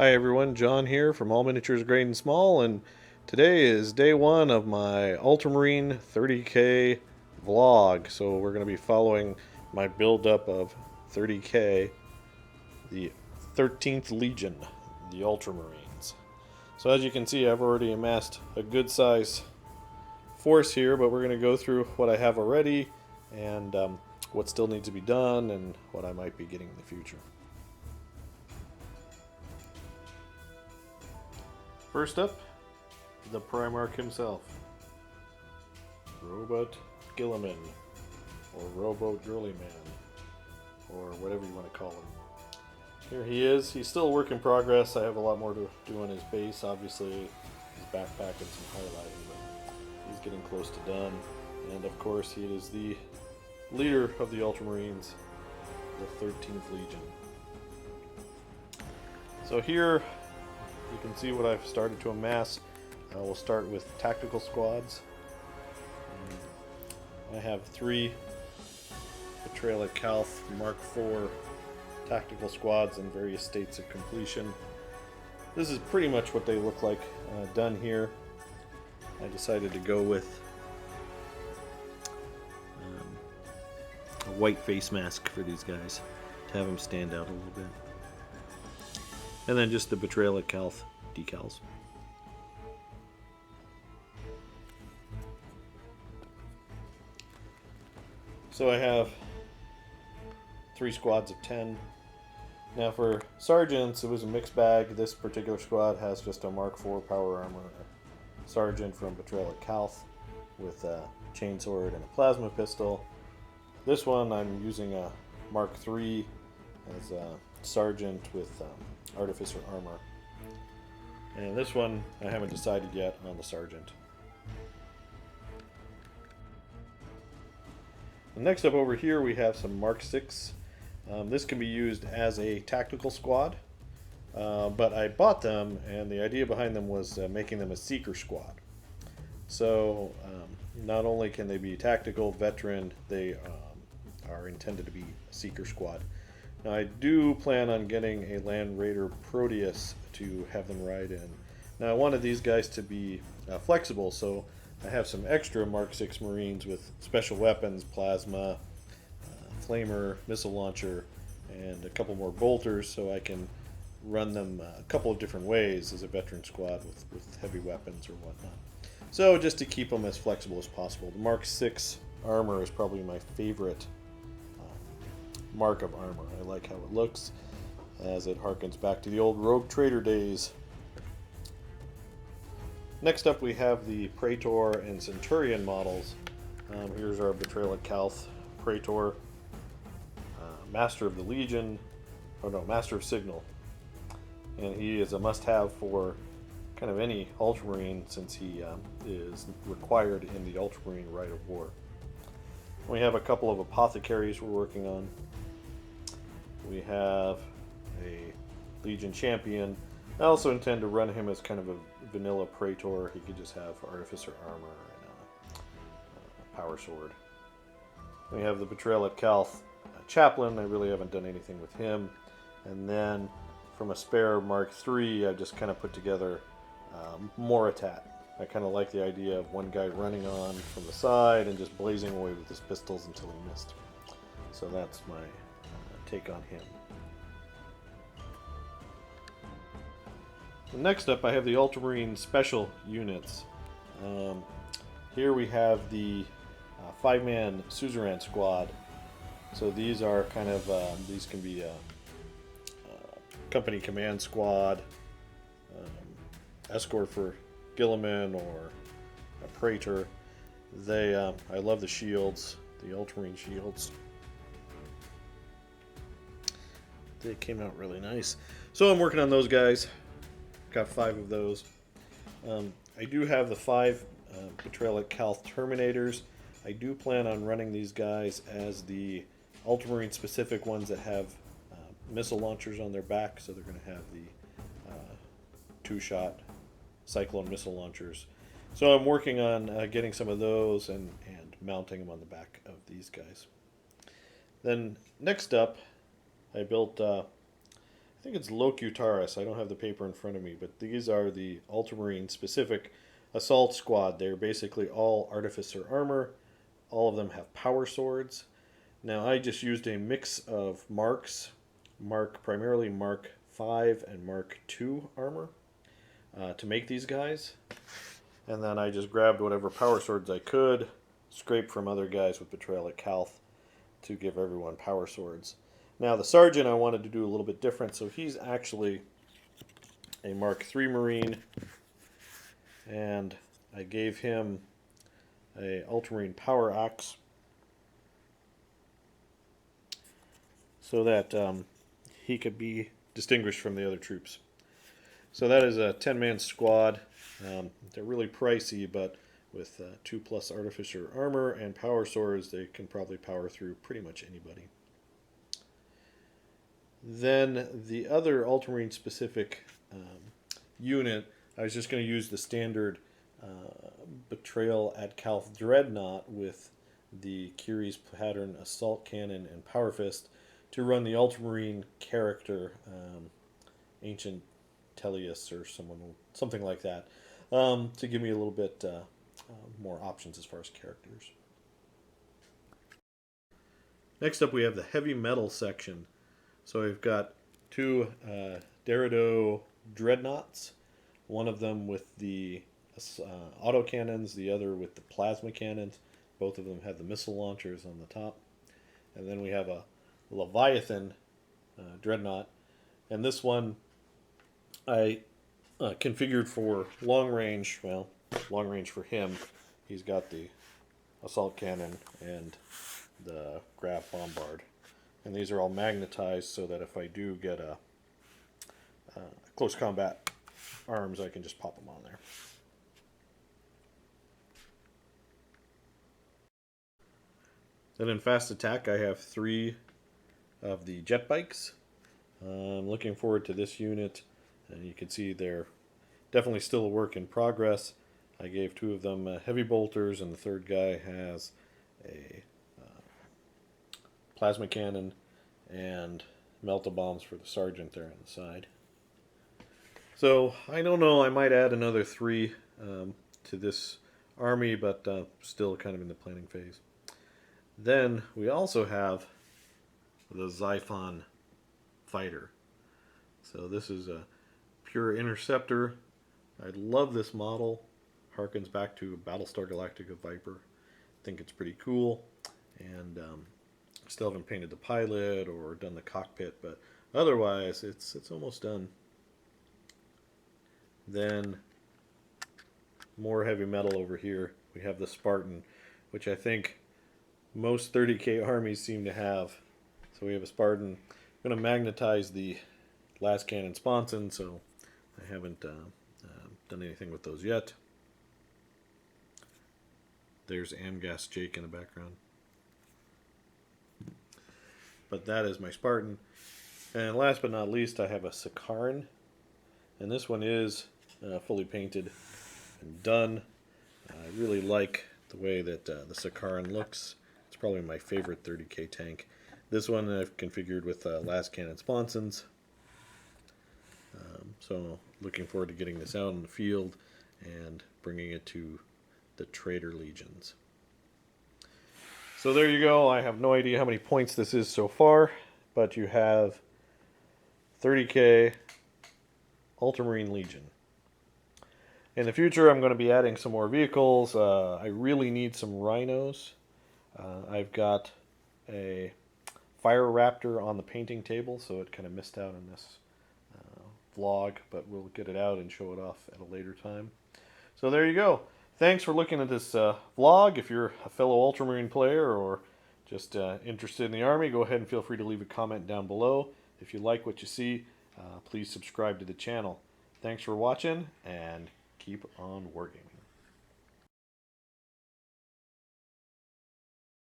Hi everyone, John here from All Miniatures Great and Small, and today is day one of my Ultramarine 30K vlog. So we're going to be following my build-up of 30K, the 13th Legion, the Ultramarines. So as you can see, I've already amassed a good size force here, but we're going to go through what I have already and what still needs to be done and what I might be getting in the future. First up, the Primarch himself, Robot Gilliam, or Robo Girly Man, or whatever you want to call him. Here he is. He's still a work in progress. I have a lot more to do on his base, obviously, his backpack and some highlighting, but he's getting close to done. And of course, he is the leader of the Ultramarines, the 13th Legion. So here, you can see what I've started to amass. We'll start with tactical squads. I have 3 Betrayal at Calth Mark IV tactical squads in various states of completion. This is pretty much what they look like done here. I decided to go with a white face mask for these guys to have them stand out a little bit. And then just the Betrayal at Calth decals. So I have 3 squads of 10. Now for sergeants, it was a mixed bag. This particular squad has just a Mark IV power armor sergeant from Betrayal at Calth with a chainsword and a plasma pistol. This one I'm using a Mark III as a sergeant with artificer armor. And this one I haven't decided yet on the sergeant. And next up over here we have some Mark VI. This can be used as a tactical squad, but I bought them and the idea behind them was making them a seeker squad. So not only can they be tactical, veteran, they are intended to be a seeker squad. Now I do plan on getting a Land Raider Proteus to have them ride in. Now I wanted these guys to be flexible, so I have some extra Mark VI Marines with special weapons, plasma, flamer, missile launcher, and a couple more bolters, so I can run them a couple of different ways as a veteran squad with heavy weapons or whatnot. So just to keep them as flexible as possible. The Mark VI armor is probably my favorite mark of armor. I like how it looks as it harkens back to the old Rogue Trader days. Next up we have the Praetor and Centurion models. Here's our Betrayal at Calth Praetor, Master of the Legion, Master of Signal. And he is a must-have for kind of any Ultramarine since he is required in the Ultramarine Rite of War. We have a couple of apothecaries we're working on. We have a Legion Champion. I also intend to run him as kind of a vanilla Praetor. He could just have Artificer Armor and a Power Sword. We have the Betrayal at Calth Chaplain. I really haven't done anything with him. And then from a spare Mark III, I just kind of put together Moritat. I kind of like the idea of one guy running on from the side and just blazing away with his pistols until he missed. So that's my take on him. Next up, I have the Ultramarine Special Units. Here we have the 5-man Suzerain Squad. So these are kind of, these can be a company command squad, escort for Gilliam or a Praetor. They, I love the shields, the Ultramarine shields. They came out really nice. So I'm working on those guys. Got 5 of those. I do have the 5 Betrayal at Calth Terminators. I do plan on running these guys as the Ultramarine specific ones that have missile launchers on their back, so they're going to have the 2-shot Cyclone missile launchers. So I'm working on getting some of those and mounting them on the back of these guys. Then next up, I built think it's Locutaris. I don't have the paper in front of me, but these are the Ultramarine specific assault squad. They're basically all artificer armor. All of them have power swords. Now I just used a mix of marks, primarily Mark 5 and Mark 2 armor to make these guys. And then I just grabbed whatever power swords I could, scraped from other guys with Betrayal at Calth to give everyone power swords. Now the Sergeant I wanted to do a little bit different, so he's actually a Mark 3 Marine, and I gave him a Ultramarine Power Axe so that he could be distinguished from the other troops. So that is a 10-man squad. They're really pricey, but with 2+ artificer armor and power swords, they can probably power through pretty much anybody. Then the other Ultramarine specific unit, I was just going to use the standard Betrayal at Calth Dreadnought with the Curies pattern assault cannon and power fist to run the Ultramarine character, Ancient Tellius or something like that, to give me a little bit more options as far as characters. Next up we have the heavy metal section. So we've got two Derrido dreadnoughts, one of them with the autocannons, the other with the plasma cannons. Both of them have the missile launchers on the top. And then we have a Leviathan dreadnought, and this one I configured for long range. Well, long range for him. He's got the assault cannon and the grav bombard, and these are all magnetized so that if I do get a close combat arms, I can just pop them on there. Then in fast attack, I have 3 of the jet bikes. I'm looking forward to this unit, and you can see they're definitely still a work in progress. I gave 2 of them heavy bolters, and the third guy has a plasma cannon and melta-bombs for the sergeant there on the side. So I don't know, I might add another 3 to this army, but still kind of in the planning phase. Then we also have the Xiphon fighter. So this is a pure interceptor. I love this model. Harkens back to Battlestar Galactica Viper. I think it's pretty cool. And still haven't painted the pilot or done the cockpit, but otherwise it's almost done. Then more heavy metal over here. We have the Spartan, which I think most 30k armies seem to have. So we have a Spartan. I'm going to magnetize the last cannon sponson, so I haven't done anything with those yet. There's Amgas Jake in the background. But that is my Spartan. And last but not least, I have a Sakaran. And this one is fully painted and done. I really like the way that the Sakaran looks. It's probably my favorite 30k tank. This one I've configured with last cannon sponsons. So looking forward to getting this out in the field and bringing it to the Traitor Legions. So there you go. I have no idea how many points this is so far, but you have 30k Ultramarine Legion. In the future, I'm going to be adding some more vehicles. I really need some rhinos. I've got a Fire Raptor on the painting table, so it kind of missed out on this vlog, but we'll get it out and show it off at a later time. So there you go. Thanks for looking at this vlog. If you're a fellow Ultramarine player or just interested in the Army, go ahead and feel free to leave a comment down below. If you like what you see, please subscribe to the channel. Thanks for watching, and keep on wargaming.